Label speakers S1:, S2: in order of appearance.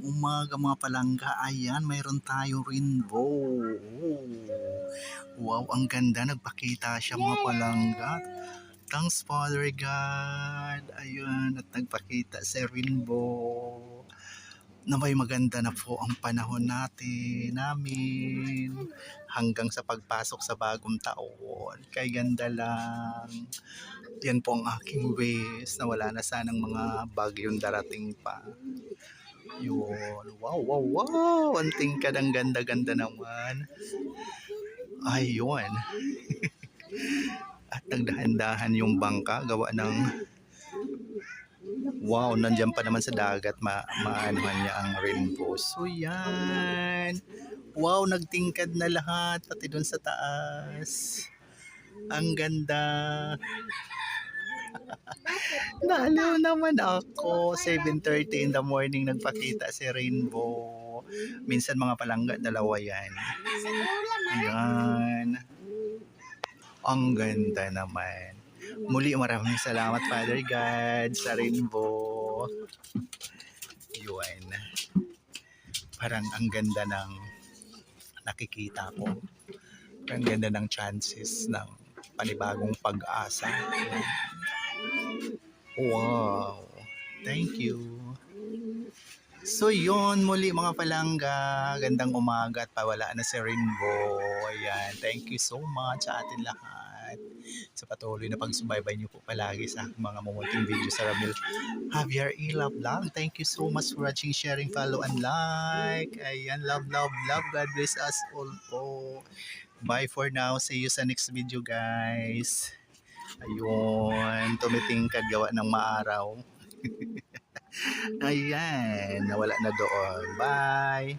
S1: Umaga mga palangga, ayan mayroon tayong rainbow. Oh, wow, ang ganda, nagpakita siya mga palangga. Thanks Father God. Ayun, at nagpakita si rainbow. Na may maganda na po ang panahon namin hanggang sa pagpasok sa bagong taon. Kay ganda lang. Yan po ang aking wish na wala na sanang mga bagyong darating pa. Yun. Wow, wow, wow. Ang tingkad, ang ganda-ganda naman. Ayun. At nagdahan-dahan yung bangka gawa ng wow, nandiyan pa naman sa dagat maanuhan niya ang rainbow. So yan. Wow, nagtingkad na lahat pati doon sa taas. Ang ganda. Naaliw naman ako. 7:30 in the morning nagpakita si rainbow. Minsan mga palangga, dalawa yan. Ayan. Ang ganda naman. Muli maraming salamat Father God sa rainbow. Yun. Parang ang ganda ng nakikita ko. Ang ganda ng chances ng panibagong pag-asa. Wow. Thank you. So yun, muli mga palangga, gandang umaga at pawala na si Rainbow. Ayan, thank you so much sa atin lahat sa patuloy na pagsubaybay niyo po palagi sa aking mga mumunting video sa Ramil Javier Love Vlog. Thank you so much for watching, sharing, follow, and like. Ayan, love, love, love. God bless us all po. Bye for now. See you sa next video guys. Ayun, tumitingkad gawa ng maaraw. Ayan, nawala na doon. Bye!